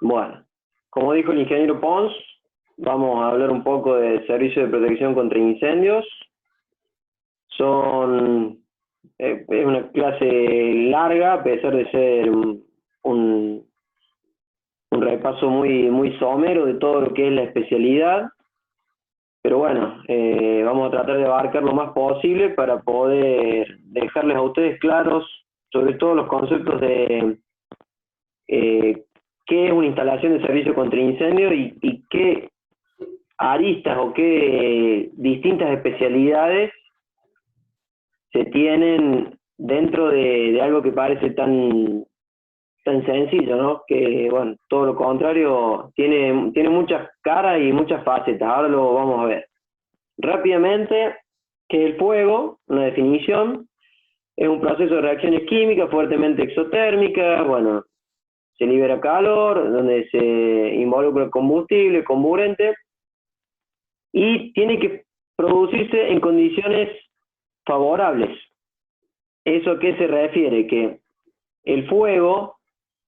Bueno, como dijo el ingeniero Pons, vamos a hablar un poco de servicio de protección contra incendios. Es una clase larga, a pesar de ser un repaso muy somero de todo lo que es la especialidad. Pero bueno, vamos a tratar de abarcar lo más posible para poder dejarles a ustedes claros sobre todo los conceptos de eh, qué es una instalación de servicio contra incendio y qué aristas o qué distintas especialidades se tienen dentro de algo que parece tan sencillo, ¿no? Que, bueno, todo lo contrario, tiene muchas caras y muchas facetas. Ahora lo vamos a ver. Rápidamente, que el fuego, una definición, es un proceso de reacciones químicas fuertemente exotérmicas, bueno, se libera calor, donde se involucra combustible, comburente, y tiene que producirse en condiciones favorables. ¿Eso a qué se refiere? Que el fuego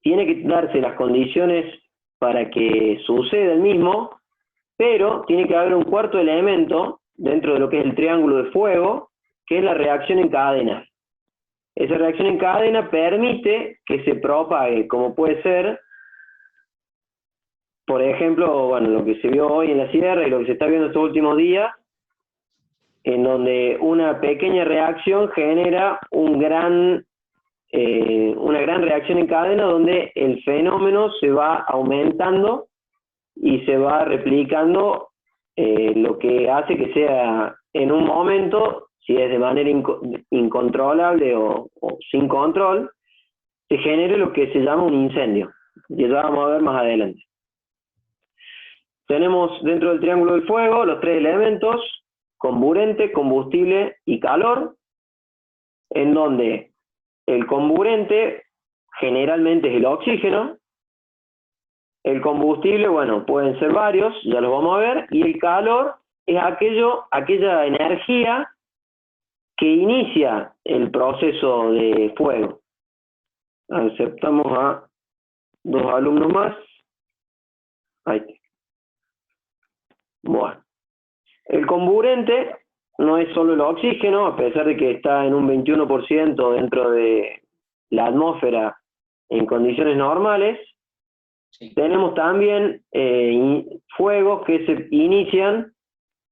tiene que darse las condiciones para que suceda el mismo, pero tiene que haber un cuarto elemento dentro de lo que es el triángulo de fuego, que es la reacción en cadena. Esa reacción en cadena permite que se propague, como puede ser, por ejemplo, bueno, lo que se vio hoy en la sierra y lo que se está viendo estos últimos días, en donde una pequeña reacción genera una gran reacción en cadena donde el fenómeno se va aumentando y se va replicando, lo que hace que sea en un momento, si es de manera incontrolable o sin control, se genere lo que se llama un incendio. Y eso vamos a ver más adelante. Tenemos dentro del triángulo del fuego los tres elementos: comburente, combustible y calor, en donde el comburente generalmente es el oxígeno, el combustible, bueno, pueden ser varios, ya los vamos a ver, y el calor es aquella energía que inicia el proceso de fuego. Aceptamos a dos alumnos más. Ahí. Bueno, el comburente no es solo el oxígeno, a pesar de que está en un 21% dentro de la atmósfera en condiciones normales. Sí. Tenemos también fuegos que se inician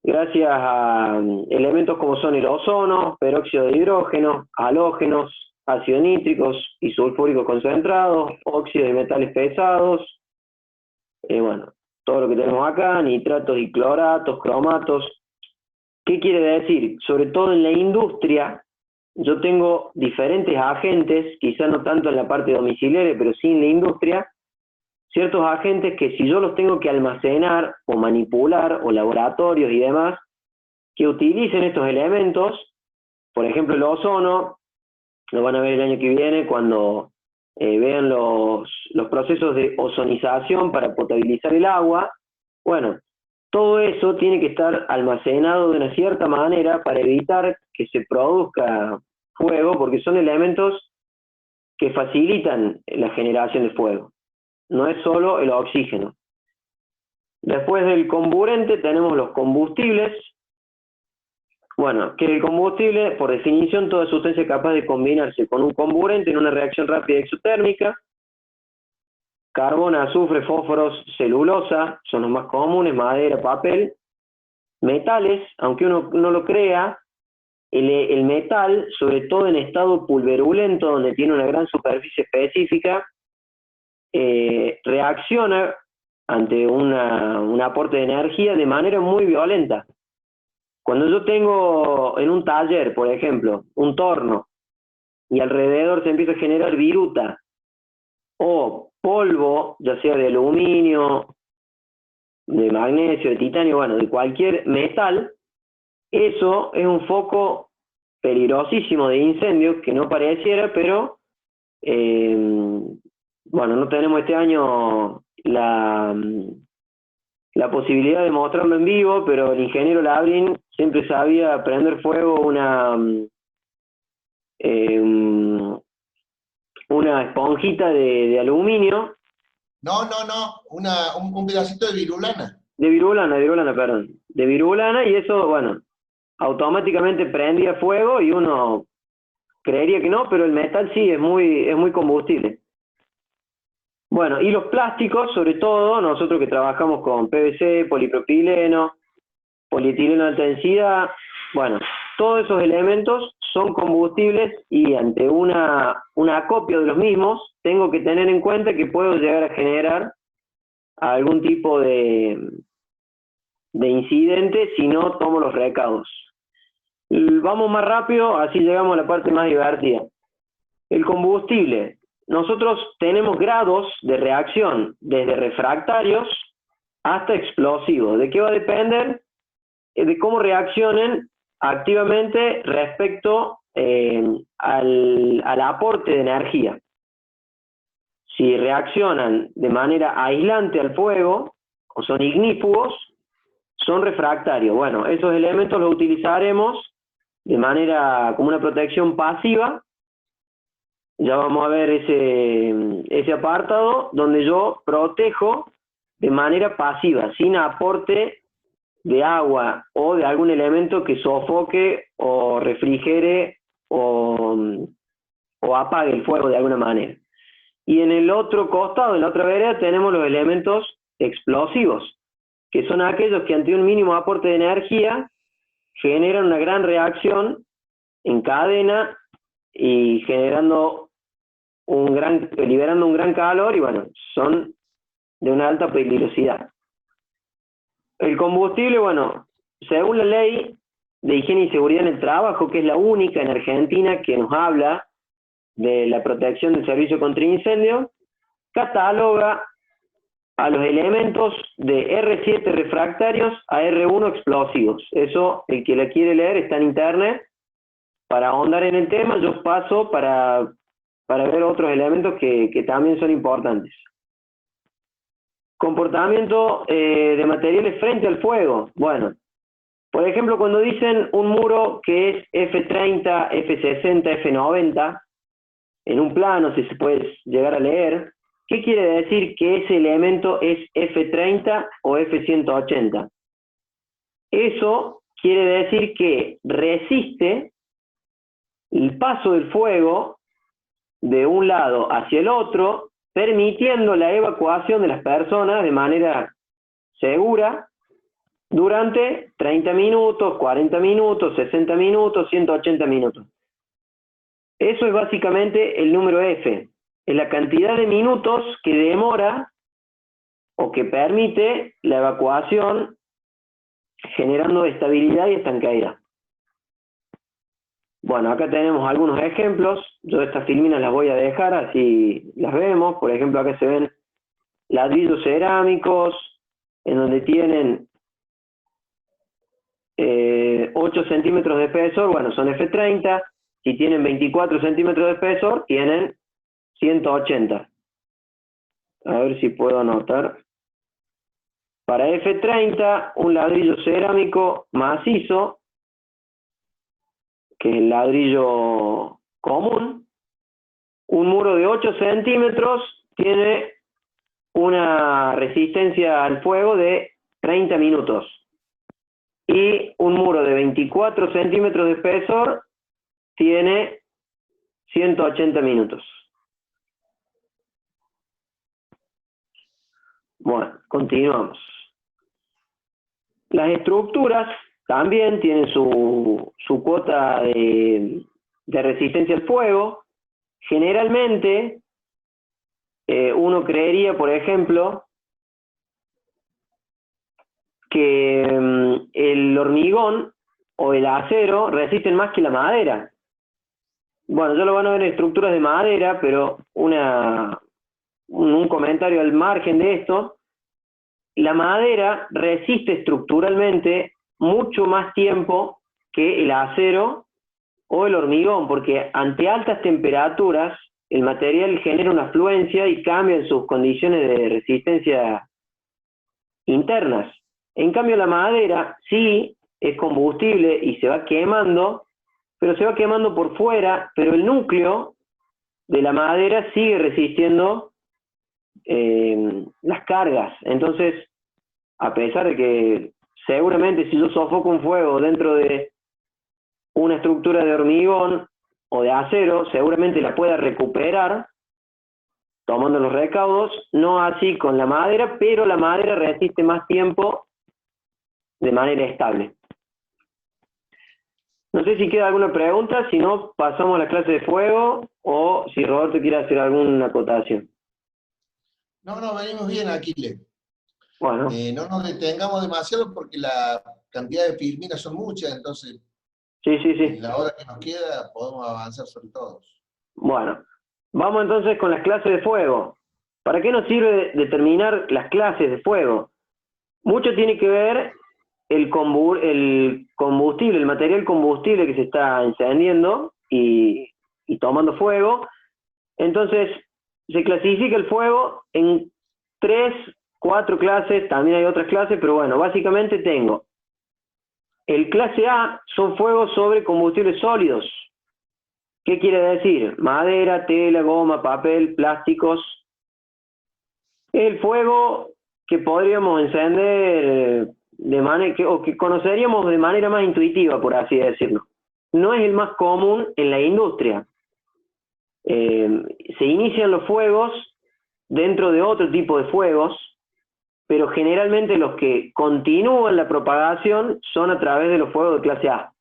gracias a elementos como son el ozono, peróxido de hidrógeno, halógenos, ácidos nítricos y sulfúricos concentrados, óxidos de metales pesados, bueno, todo lo que tenemos acá, nitratos y cloratos, cromatos. ¿Qué quiere decir? Sobre todo en la industria, yo tengo diferentes agentes, quizá no tanto en la parte domiciliaria, pero sí en la industria, ciertos agentes que si yo los tengo que almacenar o manipular, o laboratorios y demás, que utilicen estos elementos, por ejemplo el ozono, lo van a ver el año que viene cuando vean los procesos de ozonización para potabilizar el agua. Bueno, todo eso tiene que estar almacenado de una cierta manera para evitar que se produzca fuego, porque son elementos que facilitan la generación de fuego. No es solo el oxígeno. Después del comburente tenemos los combustibles. Bueno, que el combustible, por definición, toda sustancia capaz de combinarse con un comburente en una reacción rápida exotérmica. Carbón, azufre, fósforos, celulosa, son los más comunes, madera, papel. Metales, aunque uno no lo crea, el metal, sobre todo en estado pulverulento, donde tiene una gran superficie específica, reacciona ante un aporte de energía de manera muy violenta. Cuando yo tengo en un taller, por ejemplo, un torno, y alrededor se empieza a generar viruta o polvo, ya sea de aluminio, de magnesio, de titanio, bueno, de cualquier metal, eso es un foco peligrosísimo de incendio que no pareciera, pero bueno, no tenemos este año la posibilidad de mostrarlo en vivo, pero el ingeniero Labrin siempre sabía prender fuego una esponjita de aluminio un pedacito de virulana. De virulana, perdón. De virulana, y eso, bueno, automáticamente prendía fuego y uno creería que no, pero el metal sí es muy combustible. Bueno, y los plásticos, sobre todo, nosotros que trabajamos con PVC, polipropileno, polietileno de alta densidad, bueno, todos esos elementos son combustibles y ante un acopio de los mismos, tengo que tener en cuenta que puedo llegar a generar algún tipo de incidente si no tomo los recaudos. Vamos más rápido, así llegamos a la parte más divertida. El combustible. Nosotros tenemos grados de reacción, desde refractarios hasta explosivos. ¿De qué va a depender? De cómo reaccionen activamente respecto al aporte de energía. Si reaccionan de manera aislante al fuego, o son ignífugos, son refractarios. Bueno, esos elementos los utilizaremos de manera como una protección pasiva. Ya vamos a ver ese apartado donde yo protejo de manera pasiva, sin aporte de agua o de algún elemento que sofoque o refrigere o apague el fuego de alguna manera. Y en el otro costado, en la otra vereda, tenemos los elementos explosivos, que son aquellos que ante un mínimo aporte de energía generan una gran reacción en cadena y liberando un gran calor, y bueno, son de una alta peligrosidad. El combustible, bueno, según la ley de higiene y seguridad en el trabajo, que es la única en Argentina que nos habla de la protección del servicio contra incendio, cataloga a los elementos de R7 refractarios a R1 explosivos. Eso, el que la quiere leer, está en internet. Para ahondar en el tema, yo paso para ver otros elementos que también son importantes. Comportamiento de materiales frente al fuego. Bueno, por ejemplo, cuando dicen un muro que es F30, F60, F90, en un plano, si se puede llegar a leer, ¿qué quiere decir que ese elemento es F30 o F180? Eso quiere decir que resiste el paso del fuego de un lado hacia el otro, permitiendo la evacuación de las personas de manera segura durante 30 minutos, 40 minutos, 60 minutos, 180 minutos. Eso es básicamente el número F, es la cantidad de minutos que demora o que permite la evacuación, generando estabilidad y estanqueidad. Bueno, acá tenemos algunos ejemplos. Yo estas filminas las voy a dejar, así las vemos. Por ejemplo, acá se ven ladrillos cerámicos, en donde tienen 8 centímetros de espesor, bueno, son F30. Si tienen 24 centímetros de espesor, tienen 180. A ver si puedo anotar. Para F30, un ladrillo cerámico macizo, que es el ladrillo común, un muro de 8 centímetros tiene una resistencia al fuego de 30 minutos. Y un muro de 24 centímetros de espesor tiene 180 minutos. Bueno, continuamos. Las estructuras también tienen su cuota de resistencia al fuego. Generalmente, uno creería, por ejemplo, que el hormigón o el acero resisten más que la madera. Bueno, ya lo van a ver en estructuras de madera, pero un comentario al margen de esto. La madera resiste estructuralmente mucho más tiempo que el acero o el hormigón, porque ante altas temperaturas el material genera una fluencia y cambia en sus condiciones de resistencia internas. En cambio, la madera sí es combustible y se va quemando, pero se va quemando por fuera, pero el núcleo de la madera sigue resistiendo las cargas. Entonces, a pesar de que seguramente si yo sofoco un fuego dentro de una estructura de hormigón o de acero, seguramente la pueda recuperar tomando los recaudos, no así con la madera, pero la madera resiste más tiempo de manera estable. No sé si queda alguna pregunta, si no, pasamos a la clase de fuego, o si Roberto quiere hacer alguna acotación. No, venimos bien, Aquiles. Bueno, No nos detengamos demasiado porque la cantidad de filminas son muchas, entonces sí. en la hora que nos queda podemos avanzar sobre todos. Bueno, vamos entonces con las clases de fuego. ¿Para qué nos sirve determinar las clases de fuego? Mucho tiene que ver el combustible, el material combustible que se está encendiendo y tomando fuego. Entonces, se clasifica el fuego en 3, 4 clases, también hay otras clases, pero bueno, básicamente tengo el clase A, son fuegos sobre combustibles sólidos. ¿Qué quiere decir? Madera, tela, goma, papel, plásticos. El fuego que podríamos encender de manera o que conoceríamos de manera más intuitiva, por así decirlo. No es el más común en la industria. Se inician los fuegos dentro de otro tipo de fuegos, pero generalmente los que continúan la propagación son a través de los fuegos de clase A.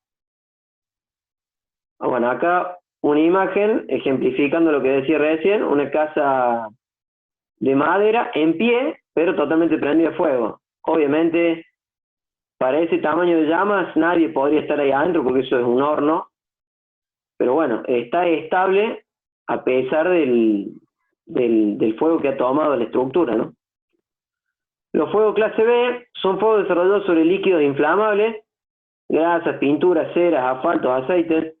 Bueno, acá una imagen ejemplificando lo que decía recién, una casa de madera en pie, pero totalmente prendida a fuego. Obviamente, para ese tamaño de llamas nadie podría estar ahí adentro porque eso es un horno, pero bueno, está estable a pesar del fuego que ha tomado la estructura, ¿no? Los fuegos clase B son fuegos desarrollados sobre líquidos inflamables, grasas, pinturas, ceras, asfaltos, aceites.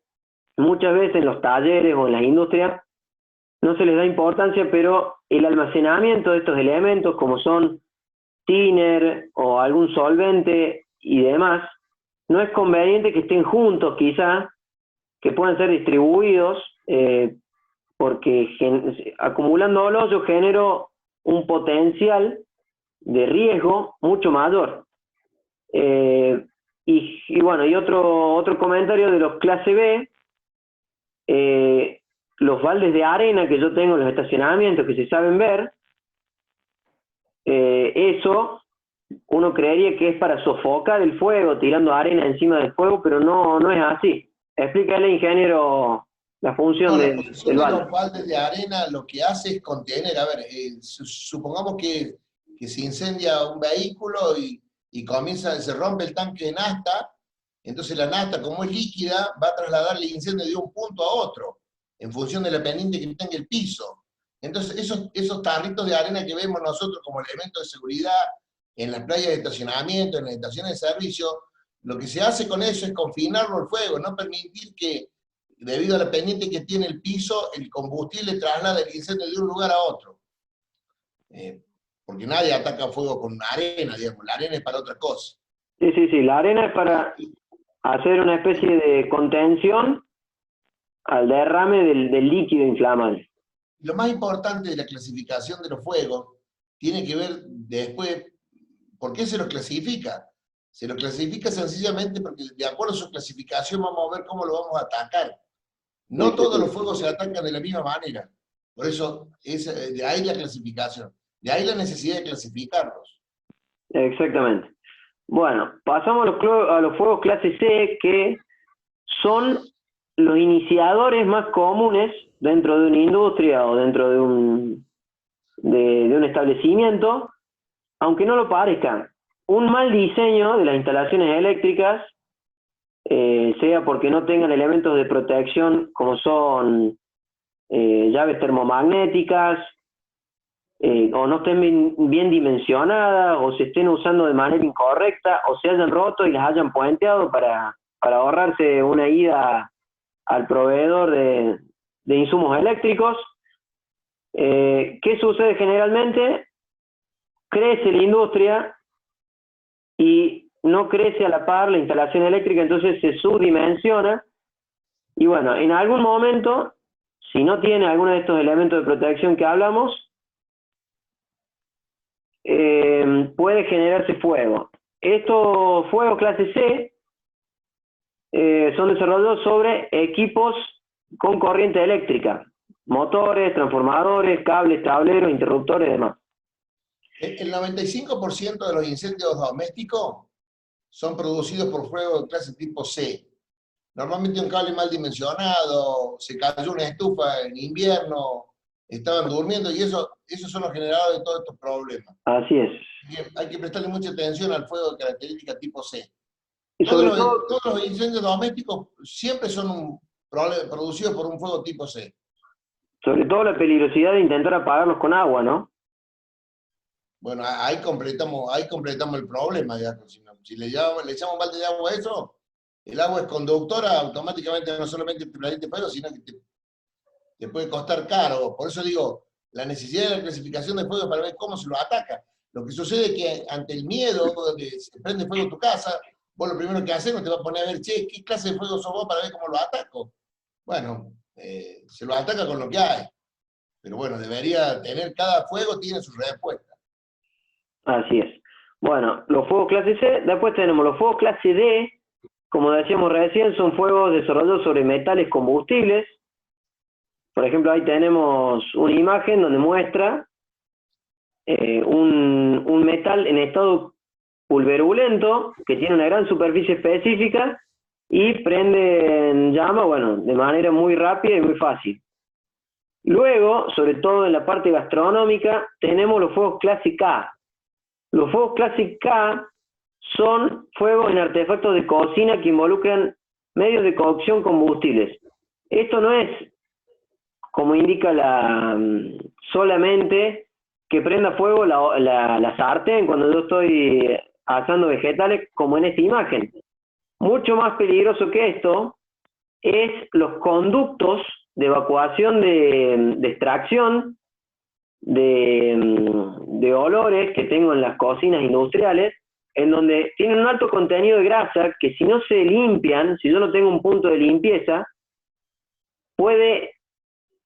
Muchas veces en los talleres o en las industrias no se les da importancia, pero el almacenamiento de estos elementos, como son thinner o algún solvente y demás, no es conveniente que estén juntos quizá, que puedan ser distribuidos, porque acumulándolos yo genero un potencial de riesgo mucho mayor. Y bueno, y otro comentario de los clase B, los baldes de arena que yo tengo en los estacionamientos que se saben ver, eso uno creería que es para sofocar el fuego, tirando arena encima del fuego, pero no es así. Explícale, ingeniero, la función La función del de balde. los baldes de arena lo que hace es contener, a ver, supongamos que se incendia un vehículo y se rompe el tanque de nafta, entonces la nafta, como es líquida, va a trasladar el incendio de un punto a otro, en función de la pendiente que tenga el piso. Entonces, esos tarritos de arena que vemos nosotros como elemento de seguridad en las playas de estacionamiento, en las estaciones de servicio, lo que se hace con eso es confinarlo al fuego, no permitir que, debido a la pendiente que tiene el piso, el combustible traslada el incendio de un lugar a otro. Porque nadie ataca fuego con arena, digamos, la arena es para otra cosa. Sí, la arena es para hacer una especie de contención al derrame del líquido inflamable. Lo más importante de la clasificación de los fuegos tiene que ver después, ¿por qué se los clasifica? Se los clasifica sencillamente porque de acuerdo a su clasificación vamos a ver cómo lo vamos a atacar. No todos los fuegos se atacan de la misma manera. Por eso, de ahí la clasificación. De ahí la necesidad de clasificarlos. Exactamente. Bueno, pasamos a los fuegos clase C, que son los iniciadores más comunes dentro de una industria o dentro de un establecimiento, aunque no lo parezca. Un mal diseño de las instalaciones eléctricas, sea porque no tengan elementos de protección como son llaves termomagnéticas, o no estén bien dimensionadas, o se estén usando de manera incorrecta, o se hayan roto y las hayan puenteado para ahorrarse una ida al proveedor de insumos eléctricos. ¿Qué sucede generalmente? Crece la industria y no crece a la par la instalación eléctrica, entonces se subdimensiona, y bueno, en algún momento, si no tiene alguno de estos elementos de protección que hablamos, puede generarse fuego. Estos fuegos clase C son desarrollados sobre equipos con corriente eléctrica, motores, transformadores, cables, tableros, interruptores y demás. El 95% de los incendios domésticos son producidos por fuego de clase tipo C. Normalmente un cable mal dimensionado, se cayó una estufa en invierno, estaban durmiendo, y esos son los generadores de todos estos problemas. Así es. Hay que prestarle mucha atención al fuego de característica tipo C. Y sobre todo, Todos los incendios domésticos siempre son producidos por un fuego tipo C. sobre todo la peligrosidad de intentar apagarlos con agua, ¿no? Bueno, ahí completamos el problema. Ya. Si le echamos un balde de agua a eso, el agua es conductora, automáticamente no solamente te transmite fuego, sino que te puede costar caro. Por eso digo, la necesidad de la clasificación de fuego para ver cómo se lo ataca. Lo que sucede es que ante el miedo de que se prende fuego tu casa, vos lo primero que haces no te vas a poner a ver, che, ¿qué clase de fuego sos vos para ver cómo lo ataco? Bueno, se lo ataca con lo que hay. Pero bueno, debería tener, cada fuego tiene su respuesta. Así es. Bueno, los fuegos clase C, después tenemos los fuegos clase D, como decíamos recién, son fuegos desarrollados sobre metales combustibles. Por ejemplo, ahí tenemos una imagen donde muestra un metal en estado pulverulento que tiene una gran superficie específica y prende en llama, bueno, de manera muy rápida y muy fácil. Luego, sobre todo en la parte gastronómica, tenemos los fuegos clase K. Los fuegos clase K son fuegos en artefactos de cocina que involucran medios de cocción combustibles. Esto no es, como indica solamente que prenda fuego la sartén cuando yo estoy asando vegetales, como en esta imagen. Mucho más peligroso que esto es los conductos de evacuación de extracción de olores que tengo en las cocinas industriales, en donde tienen un alto contenido de grasa que, si no se limpian, si yo no tengo un punto de limpieza, puede,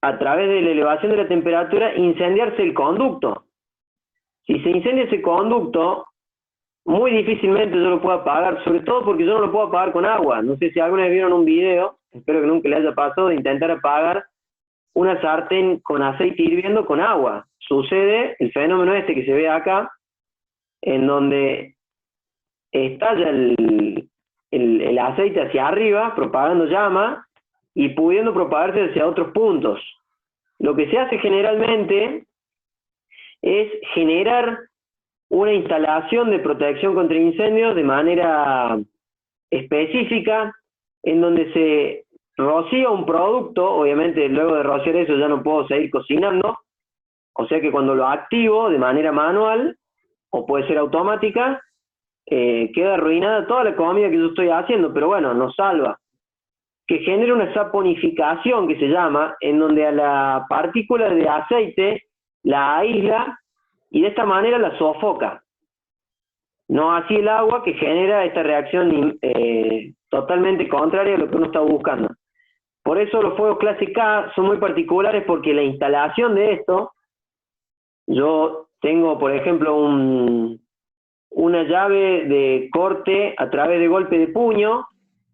a través de la elevación de la temperatura, incendiarse el conducto. Si se incendia ese conducto, muy difícilmente yo lo puedo apagar, sobre todo porque yo no lo puedo apagar con agua. No sé si alguna vez vieron un video, espero que nunca les haya pasado, de intentar apagar una sartén con aceite hirviendo con agua. Sucede el fenómeno este que se ve acá, en donde estalla el aceite hacia arriba, propagando llama, y pudiendo propagarse hacia otros puntos. Lo que se hace generalmente es generar una instalación de protección contra incendios de manera específica, en donde se rocía un producto. Obviamente luego de rociar eso ya no puedo seguir cocinando, o sea que cuando lo activo de manera manual, o puede ser automática, queda arruinada toda la comida que yo estoy haciendo, pero bueno, nos salva. Que genera una saponificación, que se llama, en donde a la partícula de aceite la aísla y de esta manera la sofoca. No así el agua, que genera esta reacción totalmente contraria a lo que uno está buscando. Por eso los fuegos clase K son muy particulares, porque la instalación de esto, yo tengo, por ejemplo, una llave de corte a través de golpe de puño,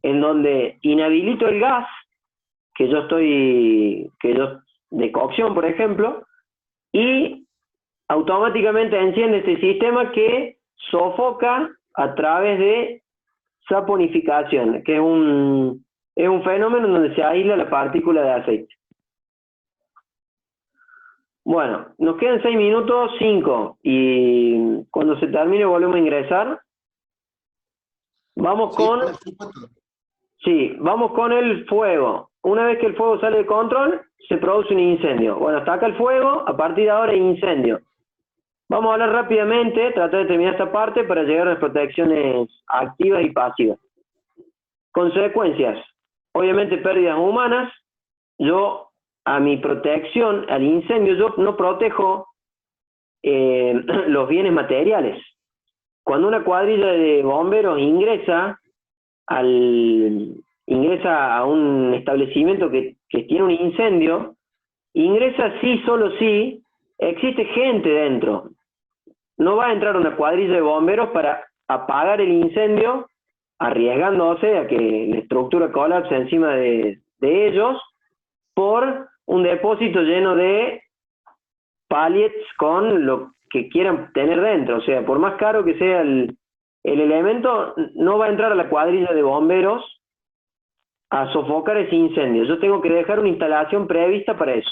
en donde inhabilito el gas de cocción, por ejemplo, y automáticamente enciende este sistema que sofoca a través de saponificación, que es un fenómeno en donde se aísla la partícula de aceite. Bueno, nos quedan 6 minutos, 5, y cuando se termine volvemos a ingresar. Vamos con el fuego. Una vez que el fuego sale de control, se produce un incendio. Bueno, hasta acá el fuego, a partir de ahora incendio. Vamos a hablar rápidamente, tratar de terminar esta parte para llegar a las protecciones activas y pasivas. Consecuencias. Obviamente pérdidas humanas. Yo, a mi protección, al incendio, yo no protejo los bienes materiales. Cuando una cuadrilla de bomberos ingresa a un establecimiento que tiene un incendio, ingresa sí, solo si existe gente dentro. no va a entrar una cuadrilla de bomberos para apagar el incendio, arriesgándose a que la estructura colapse encima de ellos por un depósito lleno de pallets con lo que quieran tener dentro. O sea, por más caro que sea el elemento, no va a entrar a la cuadrilla de bomberos a sofocar ese incendio. Yo tengo que dejar una instalación prevista para eso.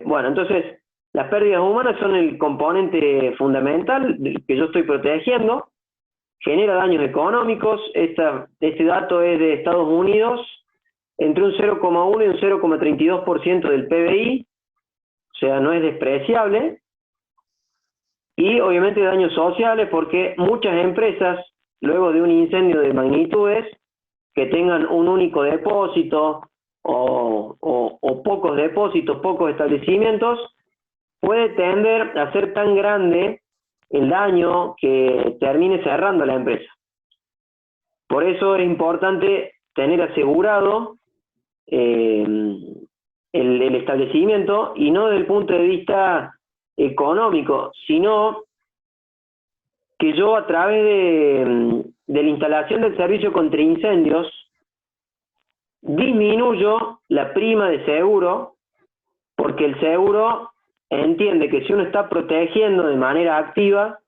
Bueno, entonces, las pérdidas humanas son el componente fundamental que yo estoy protegiendo. Genera daños económicos. Este dato es de Estados Unidos, entre un 0,1 y un 0,32% del PBI, o sea, no es despreciable. Y obviamente daños sociales, porque muchas empresas, luego de un incendio de magnitudes, que tengan un único depósito o pocos depósitos, pocos establecimientos, puede tender a ser tan grande el daño que termine cerrando la empresa. Por eso es importante tener asegurado el establecimiento, y no desde el punto de vista económico, sino que yo, a través de la instalación del servicio contra incendios, disminuyo la prima de seguro, porque el seguro entiende que si uno está protegiendo de manera activa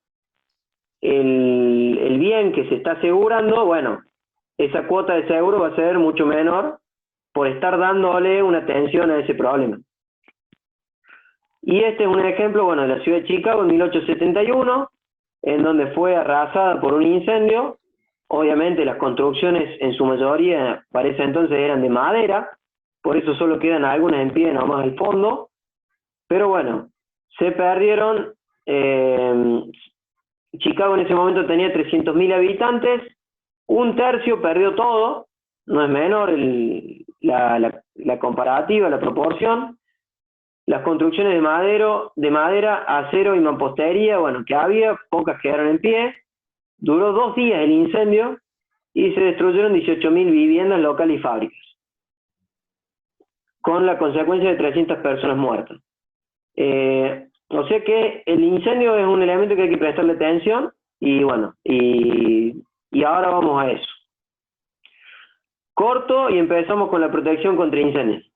el bien que se está asegurando, bueno, esa cuota de seguro va a ser mucho menor por estar dándole una atención a ese problema. Y este es un ejemplo, bueno, de la ciudad de Chicago en 1871, en donde fue arrasada por un incendio. Obviamente las construcciones en su mayoría para ese entonces eran de madera, por eso solo quedan algunas en pie nomás al fondo. Pero bueno, se perdieron. Chicago en ese momento tenía 300.000 habitantes, un tercio perdió todo, no es menor la comparativa, la proporción. Las construcciones de madera, acero y mampostería, bueno, que había, pocas quedaron en pie. Duró 2 días el incendio y se destruyeron 18.000 viviendas locales y fábricas, con la consecuencia de 300 personas muertas. O sea que el incendio es un elemento que hay que prestarle atención, y bueno, y ahora vamos a eso. Corto y empezamos con la protección contra incendios.